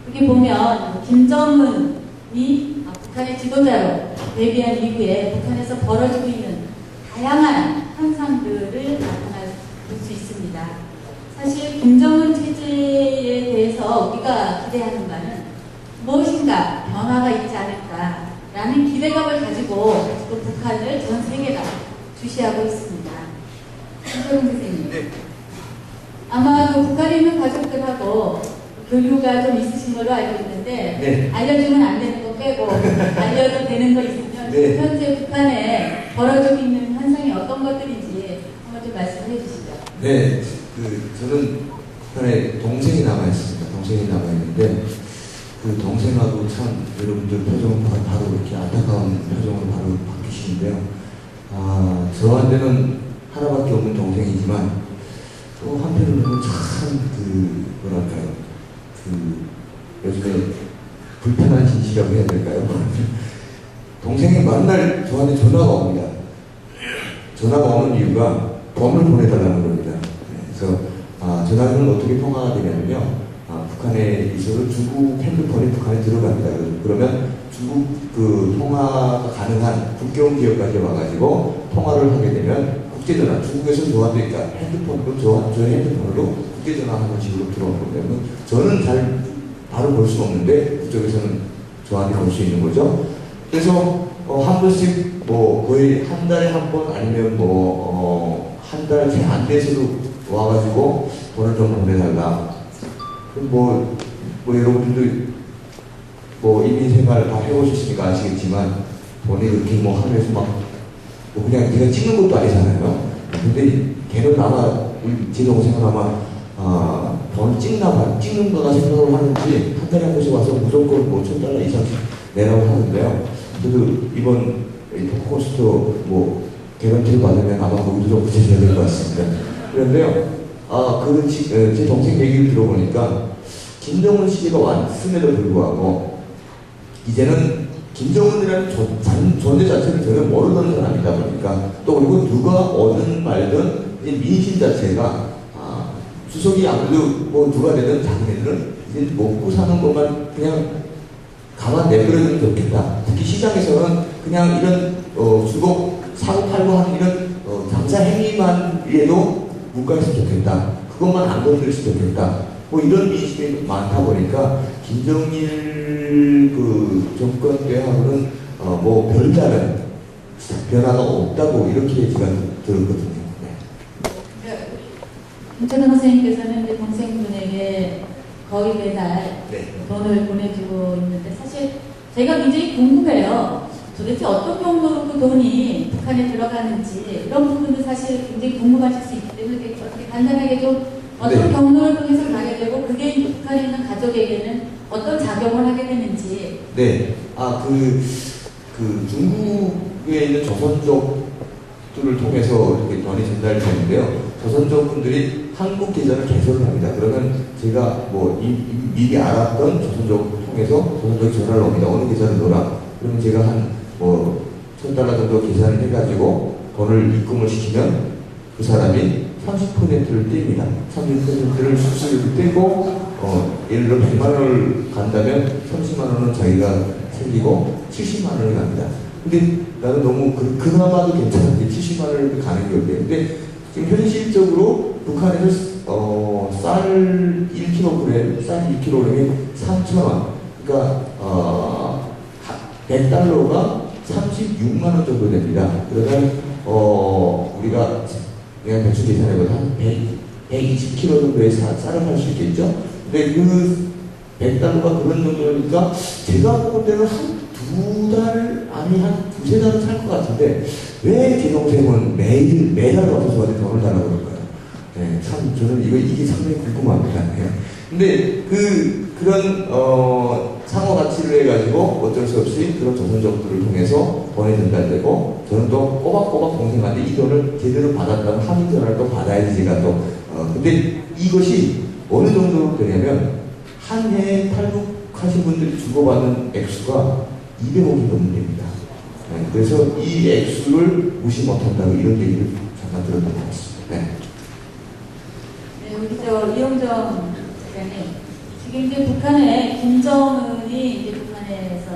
여기 보면 김정은이 북한의 지도자로 데뷔한 이후에 북한에서 벌어지고 있는 다양한 현상들을 볼 수 있습니다. 사실 김정은 체제에 대해서 우리가 기대하는 바는 무엇인가 변화가 있지 않을까라는 기대감을 가지고 또 북한을 전 세계가 주시하고 있습니다. 김정은 선생님, 아마 북한에 있는 가족들하고 교류가 좀 있으신 걸로 알고 있는데 알려주면 안 되는 거 빼고 알려도 되는 거 있으면 현재 북한에 벌어지고 있는 현상이 어떤 것들인지 한번 좀 말씀해 주시죠. 네, 저는 북한에 동생이 남아있습니다. 동생이 남아있는데 그 동생하고 참 여러분들 표정은 바로 이렇게 안타까운 표정으로 바로 바뀌시는데요. 저한테는 하나밖에 없는 동생이지만 또 한편으로는 참 뭐랄까요, 요즘에 불편한 진실이라고 해야 될까요? 동생이 만날 저한테 전화가 옵니다. 전화가 오는 이유가 돈을 보내달라는 겁니다. 그래서 전화는 어떻게 통화가 되냐면요. 북한에 있어서 중국 핸드폰이 북한에 들어갑니다. 그러면 중국 통화가 가능한 국경 지역까지 와가지고 통화를 하게 되면 국제전화, 중국에서 저한테 그러니까 핸드폰으로 저희 핸드폰으로 국제전화하는 식으로 들어오는 거예요. 저는 잘 바로 볼 수는 없는데 그쪽에서는 저한테 볼 수 있는 거죠. 그래서 한 번씩 거의 한 달에 한 번 아니면 한 달 채 안 돼서도 와가지고 돈을 좀 보내달라. 여러분들도 이민 생활 다 해보셨으니까 아시겠지만 돈이 이렇게 하면서 그냥 제가 찍는 것도 아니잖아요. 근데 걔는 아마 제 동생은 아마 돈을 찍는 거가 생각을 하는지 한 달에 한 번씩 와서 무조건 $5,000 이상 내라고 하는데요. 그래도 이번 토크호스트 개런티를 받으면 아마 거기도 좀 구체적이야 될 것 같습니다. 그런데요, 제 동생 얘기를 들어보니까 김정은 시대가 왔음에도 불구하고 이제는 김정은이라는 존재 자체를 전혀 모르는 사람이다 보니까 또 그리고 누가 오든 말든 민심 자체가 주석이 아무래도 누가 되든 자기네들은 이제 먹고 사는 것만 그냥 가만 내버려두면 좋겠다. 특히 시장에서는 그냥 이런 주거 사고 팔고 하는 이런 장사 행위만 해도 묵과했으면 좋겠다. 그것만 안 건드렸으면 좋겠다. 이런 민심이 많다 보니까 김정일 정권 때하고는 별다른 변화가 없다고 이렇게 제가 들었거든요. 김철원 선생님께서는 동생분에게 거의 매달 돈을 보내주고 있는데 사실 저희가 굉장히 궁금해요. 도대체 어떤 경로로 그 돈이 북한에 들어가는지 이런 부분도 사실 굉장히 궁금하실 수 있기 때문에 어떻게 간단하게 좀 어떤 경로를 통해서 가게 되고 그게 북한에 있는 가족에게는 어떤 작용을 하게 되는지. 네. 중국에 있는 조선족들을 통해서 이렇게 돈이 전달되는데요. 조선족 분들이 한국 계좌를 개설을 합니다. 그러면 제가 미리 알았던 조선족 통해서 조선족이 전화를 옵니다. 어느 계좌를 넣어라. 그러면 제가 $1,000 정도 계산을 해가지고 돈을 입금을 시키면 그 사람이 30%를 뗍니다. 30%를 수수료를 떼고 예를 들어 100만 원을 간다면 30만 원은 자기가 챙기고 70만 원을 갑니다. 근데 나는 너무 그나마도 괜찮은데 70만 원을 가는 게 어때요? 근데 지금 현실적으로 북한에서 쌀 1kg, 쌀 1kg이 3,000원. 그러니까 $100가 36만 원 정도 됩니다. 그러면 우리가 그냥 대충 계산해보면 한 120kg 정도의 쌀을 할 수 있겠죠? 근데 그 $100가 그런 정도니까 제가 볼 때는 한 2달, 아니 한 2~3달은 살 것 같은데 왜 제 동생은 매달 와서 저한테 돈을 달라고 그럴까요? 네, 참 저는 이게 상당히 궁금합니다. 네. 근데 그런 상호 가치를 해가지고 어쩔 수 없이 그런 조선족들을 통해서 돈이 전달되고 저는 또 꼬박꼬박 동생한테 이 돈을 제대로 받았다면 항의 전화를 또 받아야지 제가 또 근데 이것이 어느 정도로 되냐면 한 해에 탈북하신 분들이 주고받는 액수가 200억이 넘습니다. 네, 그래서 이 액수를 무시 못한다고 이런 얘기를 잠깐 들었던 것 같습니다. 네. 네, 우리 이영정 작가님. 지금 이제 북한에 김정은이 이제 북한에서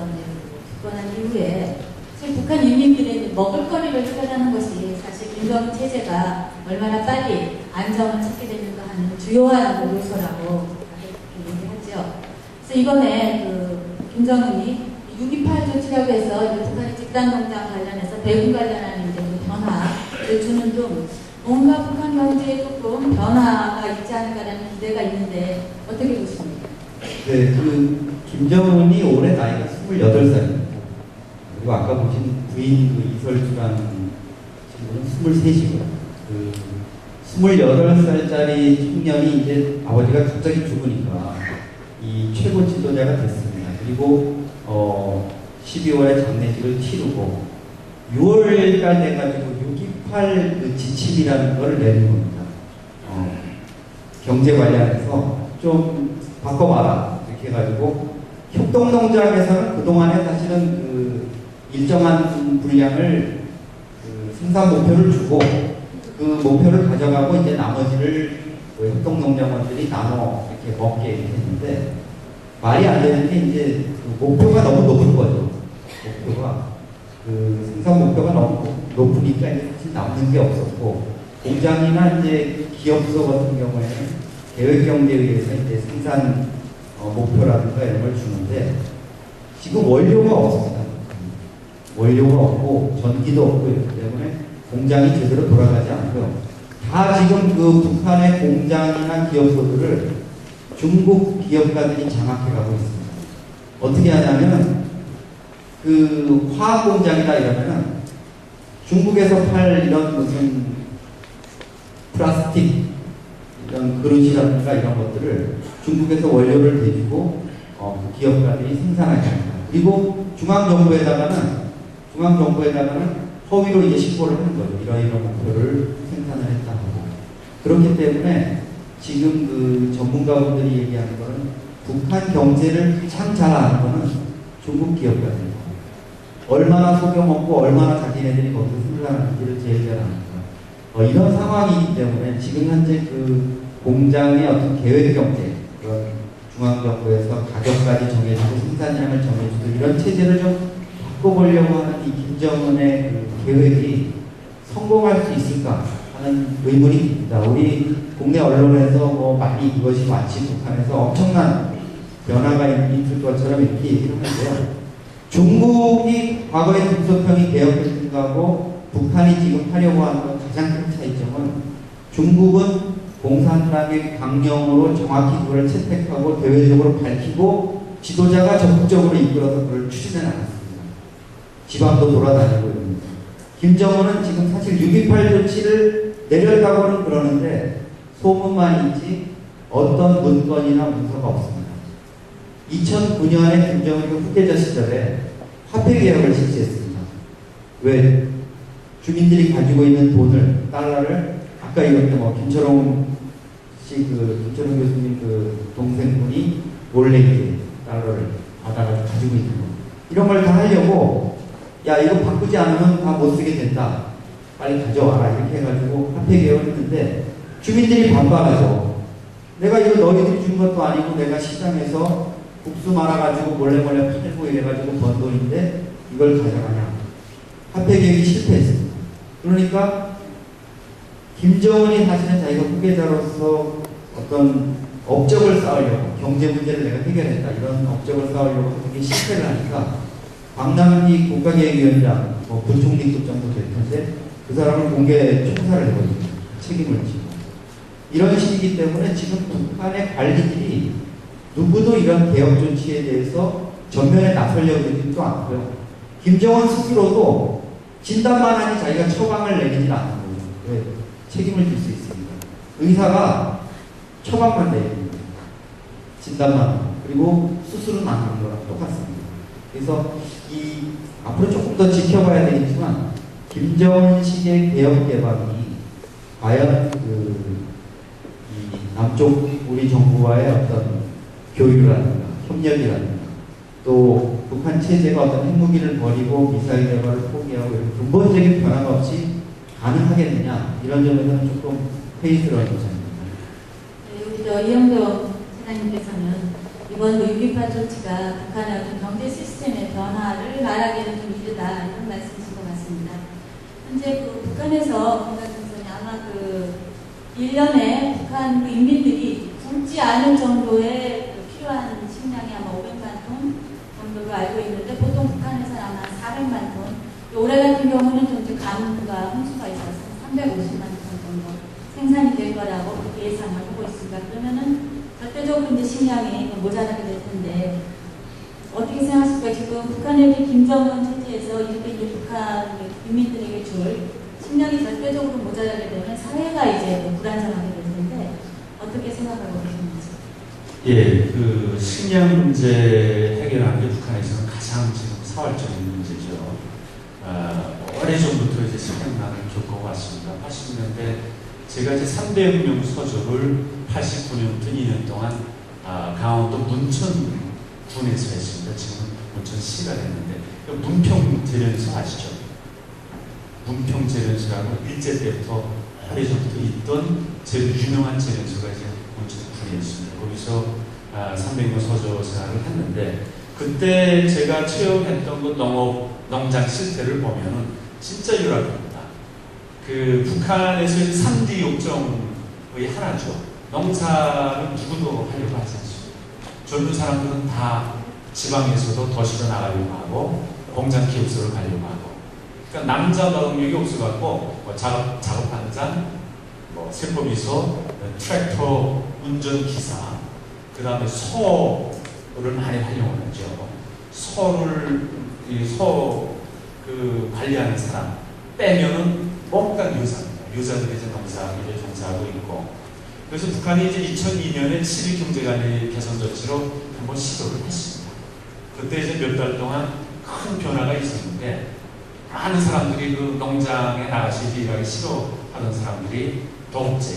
집권한 이후에 사실 북한 인민들의 먹을거리를 찾아가는 것이 사실 김정은 체제가 얼마나 빨리 안정을 찾게 되는가 하는 주요한 요소라고 얘기하죠. 그래서 이번에 김정은이 6.28 조치라고 해서 이제 북한의 집단농장 관련해서 배군 관련한 이제 변화를 주는 등 뭔가 북한 경제에 조금 변화가 있지 않을까라는 기대가 있는데 어떻게 보십니까? 네, 김정은이 올해 나이가 28살입니다. 그리고 아까 보신 부인 이설주라는 친구는 23이고요. 28살짜리 청년이 이제 아버지가 갑자기 죽으니까 이 최고 지도자가 됐습니다. 그리고 12월에 장례식을 치르고 6월달 돼가지고 6.28 지침이라는 걸 내는 겁니다. 경제 관련해서 좀 바꿔봐라 이렇게 해가지고 협동농장에서는 그동안에 사실은 일정한 분량을 생산 목표를 주고 그 목표를 가져가고 이제 나머지를 협동농장원들이 나눠 이렇게 먹게 이렇게 했는데 말이 안 되는 게 이제 목표가 너무 높은 거죠. 생산 목표가 너무 높으니까 이제 사실 남는 게 없었고 공장이나 이제 기업소 같은 경우에는 계획경제에 의해서 이제 생산 목표라든가 이런 걸 주는데 지금 원료가 없습니다. 원료가 없고 전기도 없고 이렇기 때문에 공장이 제대로 돌아가지 않고요. 다 지금 북한의 공장이나 기업소들을 중국 기업가들이 장악해가고 있습니다. 어떻게 하냐면 화학 공장이다 이러면은 중국에서 팔 이런 무슨 플라스틱 이런 그릇이라든가 이런 것들을 중국에서 원료를 대주고 기업가들이 생산하게 합니다. 그리고 중앙정부에다가는 허위로 이제 신고를 하는 거죠. 이런 목표를 생산을 했다 하고. 그렇기 때문에 지금 전문가분들이 얘기하는 거는 북한 경제를 가장 잘 아는 거는 중국 기업가들입니다. 얼마나 속여먹고 얼마나 자기네들이 거기서 생산하는지를 제일 잘 아니까. 이런 상황이기 때문에 지금 현재 공장의 어떤 계획 경제, 그런 중앙정부에서 가격까지 정해주고 생산량을 정해주고 이런 체제를 좀 바꿔보려고 하는 이 김정은의 계획이 성공할 수 있을까 하는 의문이 듭니다. 우리 국내 언론에서 많이 이것이 마치 북한에서 엄청난 변화가 있을 것처럼 이렇게 얘기를 하는데요. 중국이 과거에 김소평이 개혁했던 거하고 북한이 지금 하려고 하는 가장 큰 차이점은 중국은 공산당의 강령으로 정확히 그걸 채택하고 대외적으로 밝히고 지도자가 적극적으로 이끌어서 그걸 추진해 나갔습니다. 지방도 돌아다니고 있습니다. 김정은은 지금 사실 6.28 조치를 내렸다고는 그러는데 소문만 있지 어떤 문건이나 문서가 없습니다. 2009년에 김정은이 후계자 시절에 화폐개혁을 실시했습니다. 왜? 주민들이 가지고 있는 돈을, 달러를, 아까 이렇게 김철홍 김철홍 교수님 동생분이 몰래 이제 달러를 받아가지고 가지고 있는 거. 이런 걸 다 하려고, 야, 이거 바꾸지 않으면 다 못 쓰게 된다. 빨리 가져와라. 이렇게 해가지고 화폐개혁을 했는데, 주민들이 반발하죠. 내가 이거 너희들이 준 것도 아니고 내가 시장에서 국수 말아가지고 몰래 팔고 이래가지고 번 돈인데 이걸 가져가냐. 화폐개혁이 실패했습니다. 그러니까 김정은이 사실은 자기가 후계자로서 어떤 업적을 쌓으려고, 경제 문제를 내가 해결했다 이런 업적을 쌓으려고 그게 실패를 하니까 박남기 국가계획위원장, 부총리급 정도 될 텐데 그 사람을 공개 총살을 해버립니다. 책임을 지고. 이런 식이기 때문에 지금 북한의 관리들이 누구도 이런 개혁 조치에 대해서 전면에 나서려고 하지도 않고요. 김정은 스스로도 진단만 하니 자기가 처방을 내리진 않는 거예요. 왜? 책임을 질 수 있습니다. 의사가 처방만 내립니다. 진단만. 그리고 수술은 안 하는 거랑 똑같습니다. 그래서 앞으로 조금 더 지켜봐야 되겠지만 김정은식의 개혁 개방이 과연 이 남쪽 우리 정부와의 어떤 교류라든가 협력이라든가 또 북한 체제가 어떤 핵무기를 버리고 미사일 개발을 포기하고 이런 근본적인 변화가 없이 가능하겠느냐 이런 점에서는 조금 회의스러운 입장입니다. 네, 우리 이영도 사장님께서는 이번 6.28 조치가 북한의 어떤 경제 시스템의 변화를 말하기에는 좀 이르다 이런 말씀이신 것 같습니다. 현재 북한에서 공간선생이 아마 1년에 북한 인민들이 굶지 않을 정도의 필요한 식량이 아마 500만 톤 정도로 알고 있는데 보통 북한에서는 아마 400만 톤. 올해 같은 경우는 좀 이제 가뭄과 홍수가 있어서 350만 톤 정도 생산이 될 거라고 그렇게 예상을 하고 있습니다. 그러면은 절대적으로 이제 식량이 모자라게 될 텐데 어떻게 생각하십니까? 지금 북한의 김정은 체제에서 이렇게 이제 북한 인민들에게 줄 식량이 절대적으로 모자라게 되면 사회가 이제 불안정하게 될 텐데 어떻게 생각하고 계십니까? 예, 식량 문제 해결하는 게 북한에서는 가장 지금 사활적인 문제죠. 오래전부터 이제 식량난을 겪어왔습니다. 80년대 제가 이제 3대 혁명 서조를 89년부터 2년 동안 강원도 문천군에서 했습니다. 지금은 문천시가 됐는데 문평재련소 아시죠? 문평재련소라고 일제 때부터 오래전부터 있던 제일 유명한 재련소가 이제 문천군이었습니다. 거기서 300년 서조 생활을 했는데 그때 제가 체험했던 농장 실태를 보면은 진짜 유락합니다. 북한에서 3D 욕정의 하나죠. 농사를 누구도 하려고 하지 않습니다. 젊은 사람들은 다 지방에서도 도시로 나가려고 하고 공장 기업소를 가려고 하고 그러니까 남자 노동력이 없어갖고 작업하는 자, 세법이소, 트랙터 운전기사 그 다음에 소를 많이 활용하죠. 소 관리하는 사람 빼면은 뭔가 유사들이 이제 농사를 종사하고 있고 그래서 북한이 이제 2002년에 7일 경제관리 개선 조치로 한번 시도를 했습니다. 그때 이제 몇 달 동안 큰 변화가 있었는데 많은 사람들이 농장에 나가시지 일하기 싫어하던 사람들이 독재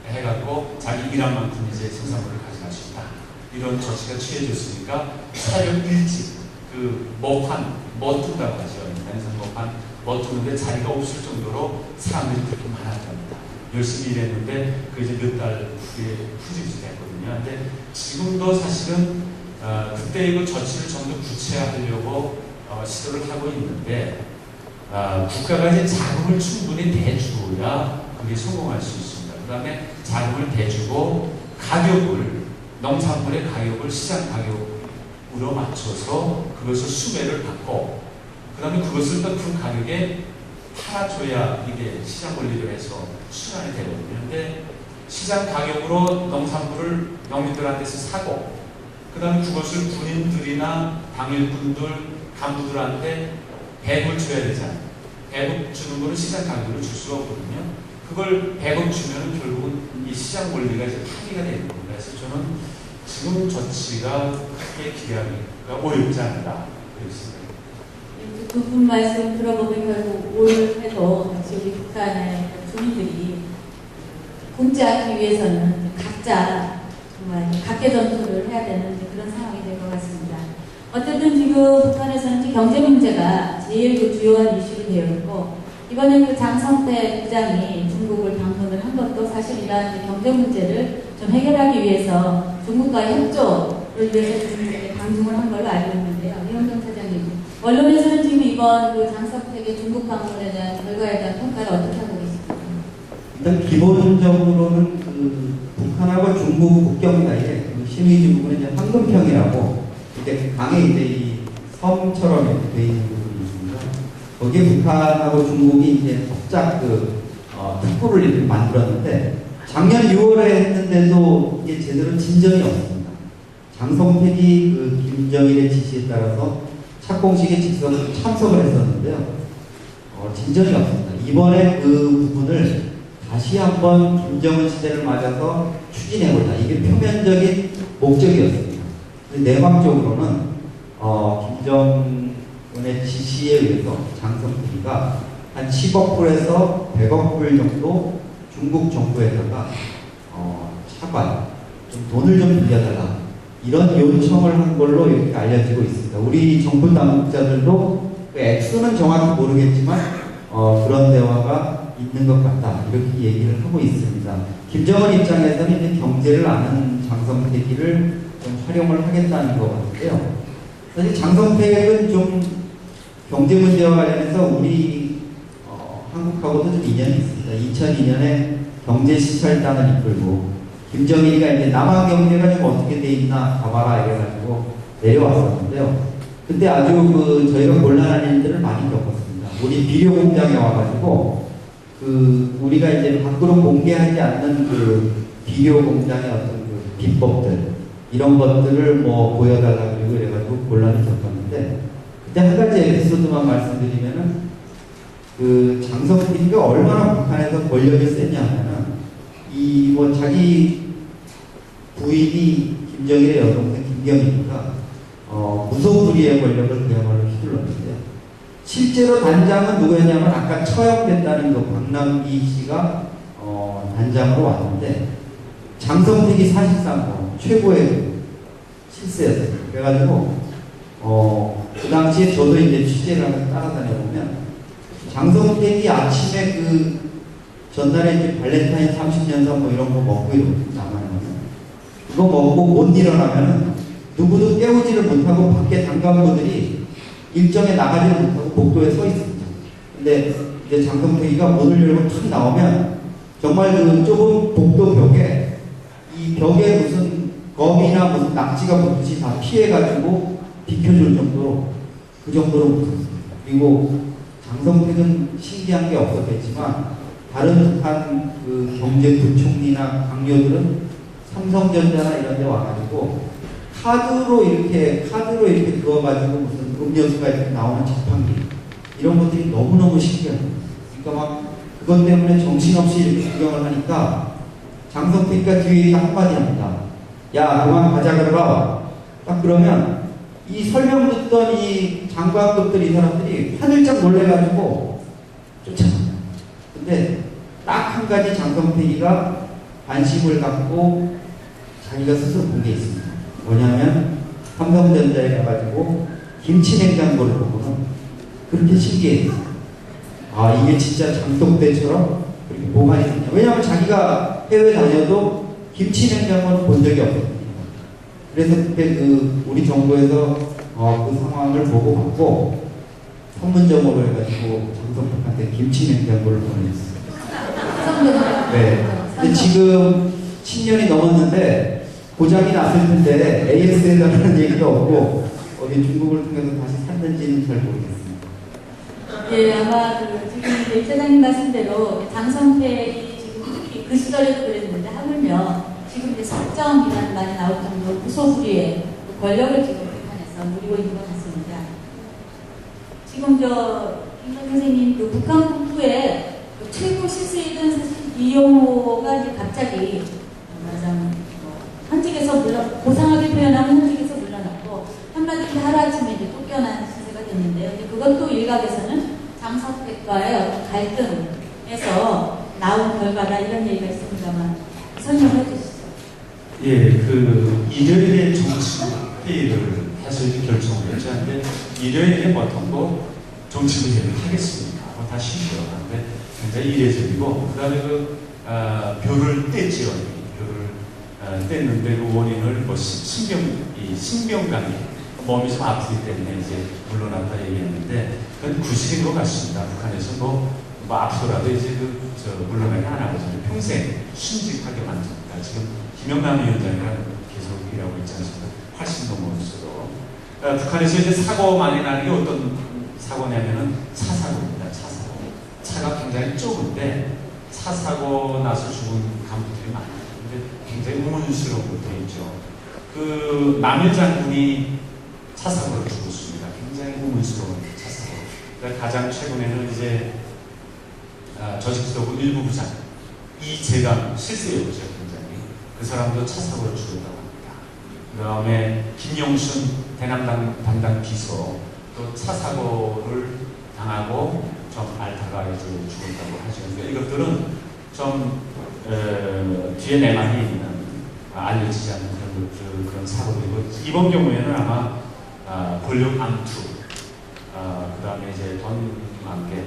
해갖고 자기 일한 만큼 이제 생산물을 가져갈 수 있다. 이런 조치가 취해졌으니까 사령 일찍 모판, 못 뜬다고 하죠. 인간에서 모판, 못 뜨는데 자리가 없을 정도로 사람들이 그렇게 많았답니다. 열심히 일했는데 그 이제 몇 달 후에 후집이 됐거든요. 근데 지금도 사실은 그때 이거 조치를 좀 더 구체화하려고 시도를 하고 있는데 국가가 이제 자금을 충분히 대주어야 그게 성공할 수 있습니다. 그 다음에 자금을 대주고 가격을 농산물의 가격을 시장 가격으로 맞춰서 그것을 수매를 받고 그 다음에 그것을 또 그 가격에 팔아줘야 이게 시장 원리로 해서 순환이 되거든요. 근데 시장 가격으로 농산물을 농민들한테서 사고, 그 다음에 그것을 군인들이나 당일군들, 간부들한테 배급을 줘야 되잖아요. 배급 주는 거를 시장 가격으로 줄 수가 없거든요. 그걸 배급 주면은 결국은 이 시장 원리가 이제 파기가 되는 겁니다. 그래서 저는 지금 조치가 크게 기대하기가 어렵지 않다. 그렇습니다. 두 분 말씀 들어보면 결국 올해도 역시 우리 북한의 주민들이 굶지 않기 위해서는 각자 정말 각계 전투를 해야 되는 그런 상황이 될 것 같습니다. 어쨌든 지금 북한에서는 경제 문제가 제일 그 주요한 이슈로 되어 있고, 이번에 그 장성태 부장이 중국을 방문을 한 것도 사실 이러한 경제 문제를 좀 해결하기 위해서 중국과의 협조를 위해서 중국에 방문을 한 걸로 알고 있는데요. 이현경 사장님, 언론에서는 지금 이번 그 장성택의 중국 방문에 대한 결과에 대한 평가를 어떻게 하고 계십니까? 일단 기본적으로는 그 북한하고 중국 국경 사이에 그 신의주 부분은 이제 황금평이라고 이렇게 강에 이제 이 섬처럼 이렇게 되어 있는 부분이 있습니다. 거기에 북한하고 중국이 이제 살짝 특구를 이렇게 만들었는데, 작년 6월에 했는데도 이게 제대로 진전이 없습니다. 장성택이 그 김정일의 지시에 따라서 착공식에 직접 참석을 했었는데요. 진전이 없습니다. 이번에 그 부분을 다시 한번 김정은 시대를 맞아서 추진해보자. 이게 표면적인 목적이었습니다. 근데 내막적으로는 김정은의 지시에 의해서 장성택이가 한 10억 불에서 100억 불 정도 중국 정부에다가 차관, 좀 돈을 좀 빌려달라, 이런 요청을 한 걸로 이렇게 알려지고 있습니다. 우리 정부 당국자들도 그 액수는 정확히 모르겠지만 그런 대화가 있는 것 같다, 이렇게 얘기를 하고 있습니다. 김정은 입장에서는 이제 경제를 아는 장성택이를 좀 활용을 하겠다는 것 같은데요. 사실 장성택은 좀 경제 문제와 관련해서 우리 한국하고도 좀 인연이 있습니다. 2002년에 경제시찰단을 이끌고 김정일이가 이제 남한 경제가 좀 어떻게 돼 있나 봐봐라 이래가지고 내려왔었는데요. 그때 아주 저희가 곤란한 일들을 많이 겪었습니다. 우리 비료 공장에 와가지고 우리가 이제 밖으로 공개하지 않는 그 비료 공장의 어떤 그 비법들, 이런 것들을 뭐 보여달라 그리고 이래가지고 곤란을 겪었는데, 그때 한 가지 에피소드만 말씀드리면은 그 장성택이가 얼마나 북한에서 권력이 세냐면은 자기 부인이 김정일의 여동생 김경희니까 무소불위의 권력을 그야말로 휘둘렀는데요. 실제로 단장은 누구였냐면 아까 처형됐다는 그 박남기 씨가 단장으로 왔는데, 장성택이 사실상 최고의 실세였어요. 그래가지고 그 당시에 저도 이제 취재를 하면서 따라다녀보면 장성택이 아침에 전날에 이제 발렌타인 30년사 뭐 이런 거 먹고 이러고 나가면, 그거 먹고 못 일어나면은 누구도 깨우지를 못하고 밖에 당간부들이 일정에 나가지를 못하고 복도에 서 있습니다. 근데 이제 장성택이가 문을 열고 탁 나오면 정말 그 좁은 복도 벽에, 이 벽에 무슨 거미나 무슨 낙지가 붙듯이 다 피해가지고 비켜줄 정도로, 그 정도로 무섭습니다. 그리고 장성택은 신기한 게 없었겠지만 다른 북한 그 경제부총리나 강요들은 삼성전자나 이런 데 와가지고 카드로 이렇게 그어가지고 무슨 음료수가 이렇게 나오는 자판기, 이런 것들이 너무너무 신기합니다. 그러니까 막 그것 때문에 정신없이 이렇게 구경을 하니까 장성택이가 뒤에 한마디 합니다. 야, 그만 가자 그러라. 딱 그러면 이 설명 듣던 이 장관급들, 이 사람들이 하늘짝 놀래가지고 쫓아갑니다. 근데 딱 한 가지 장성택이가 관심을 갖고 자기가 스스로 본 게 있습니다. 뭐냐면 삼성전자에 가가지고 김치냉장고를 보고는 그렇게 신기했어요. 아, 이게 진짜 장독대처럼 그렇게 보관이 되냐. 왜냐하면 자기가 해외 다녀도 김치냉장고는 본 적이 없거든요. 그래서 그때 우리 정부에서 그 상황을 보고 받고 선문점으로 해가지고 장성택한테 김치냉장고를 보내줬어요. 네. 근데 지금 10년이 넘었는데 고장이 났을 텐데 AS에다는 얘기도 없고 어디 중국을 통해서 다시 샀는지는 잘 모르겠습니다. 예, 아마 지금 이제 사장님 말씀대로 장성택이 지금 특히 그 시절에도 그랬는데 하물며 지금 이제 sak정이라는 말이 나올 정도로 무소불위의 권력을 지금 북한에서 누리고 있는 것 같습니다. 지금 김정 선생님 그 북한 국부의 최고 실세이던 사실 이용호가 이제 갑자기 말하자면 현직에서 고상하게 표현하면 현직에서 물러났고 한마디로 하루아침에 이제 쫓겨난 시세가 됐는데요. 근데 그것도 일각에서는 장사택과의 어떤 갈등에서 나온 결과다 이런 얘기가 있습니다만 설명해 주시죠. 예, 그 일요일에 정치 회의를 해서 이렇게 결정을 했죠. 근데 일요일에 보통 정치 회의를 하겠습니까? 다 쉬죠. 근데 굉장히 이례적이고 그다음에 벼를 뗐지요. 벼를 뗐는데 그 원인을 신병감이 몸이 좀 아프기 때문에 이제 물러났다 얘기했는데 그건 구실인 것 같습니다. 북한에서 뭐 아프더라도 이제 물러나게 안 하거든요. 평생 순직하게 만듭니다. 지금 김영남 위원장이랑 계속 일하고 있지 않습니까? 훨씬 더 먼저로. 북한에서 이제 사고 많이 나는 게 어떤 사고냐면은 차사고입니다. 차사고. 차가 굉장히 좁은데 차 사고 나서 죽은 간부들이 많아요. 근데 굉장히 우문스러운 것도 있죠. 그 남일 장군이 차 사고로 죽었습니다. 굉장히 우문스러운 차 사고. 그러니까 가장 최근에는 이제 조직수도부 일부 부장 이재강 실세였죠. 굉장히 그 사람도 차 사고로 죽었다고 합니다. 그 다음에 김용순 대남당 담당 비서 또 차 사고를 당하고 좀 앓다가 이제 죽었다고 하죠. 그러니까 이것들은 좀 뒤에 내막이 있는 알려지지 않는 그런 사고들이고 이번 경우에는 아마 권력 암투 그 다음에 이제 돈과 함께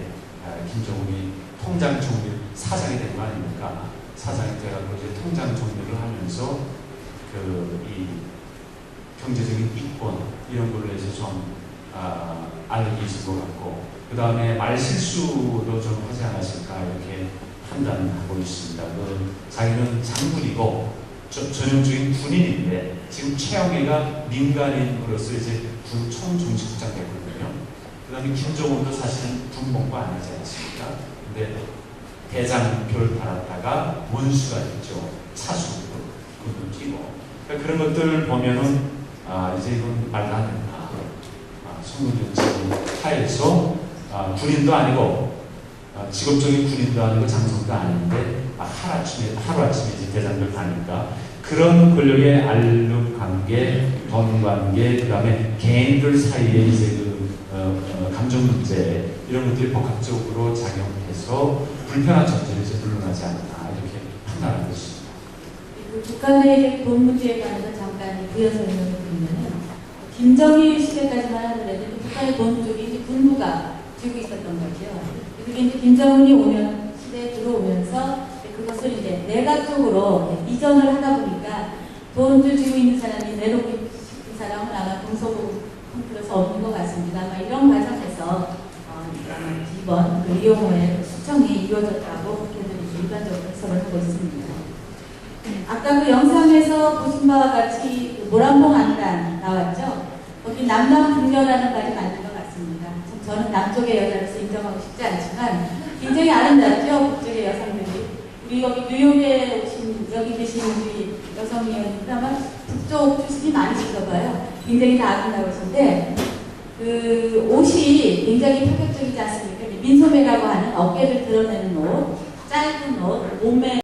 김정은이 통장 총리 사장이 된 거 아닙니까? 사장이 돼가지고 이제 통장 총리를 하면서 이 경제적인 이권 이런 걸로 해서 좀 알기 있을 것 같고 그 다음에 말 실수도 좀 하지 않았을까 이렇게 판단하고 있습니다. 자기는 장군이고 전형적인 군인인데 지금 최영애가 민간인으로서 이제 군 총정치국장 됐거든요. 그 다음에 김정은도 사실은 군복무 안 하지 않습니까? 근데 대장별 달았다가 원수가 됐죠. 차수로 그것도 끼고 그러니까 그런 것들을 보면은 이제 이건 말도 안 된다. 송문정치 하에서 군인도 아니고 직업적인 군인도 아니고 장성도 아닌데 하루아침에 이제 대장별 가니까 그런 권력의 알력 관계, 돈 관계, 그 다음에 개인들 사이에 이제 감정 문제 이런 것들이 복합적으로 작용해서 불편한 점들이 이제 물러나지 않나 이렇게 판단하고 있습니다. 북한의 돈 문제에 관해서 잠깐 부연 설명을 드리면은 김정일 시대까지만 하더라도 북한의 돈 쪽이 이제 군부가 쥐고 있었던 거죠. 그게 이제 김정은이 오면 시대에 들어오면서 그것을 이제 내각 쪽으로 이전을 하다 보니까 돈을 쥐고 있는 사람이 내놓고 싶은 사람은 아마 동서고 통틀어서 없는 것 같습니다. 아마 이런 과정에서 이번 그 이용호의 수청이 이루어졌다고 국회들이 일반적으로 해석을 하고 있습니다. 아까 그 영상에서 보신 바와 같이 그 모란봉 안단 나왔죠? 거기 남남 분녀라는 말이 맞는 것 같습니다. 저는 남쪽의 여자로서 인정하고 싶지 않지만 굉장히 아름답죠? 북쪽의 여성들이. 우리 여기 뉴욕에 오신 여기 계신 우리 여성 의원님들 아마 북쪽 출신이 많으신가 봐요. 굉장히 다 아름다우신데 그 옷이 굉장히 파격적이지 않습니까? 민소매라고 하는 어깨를 드러내는 옷, 짧은 옷, 몸매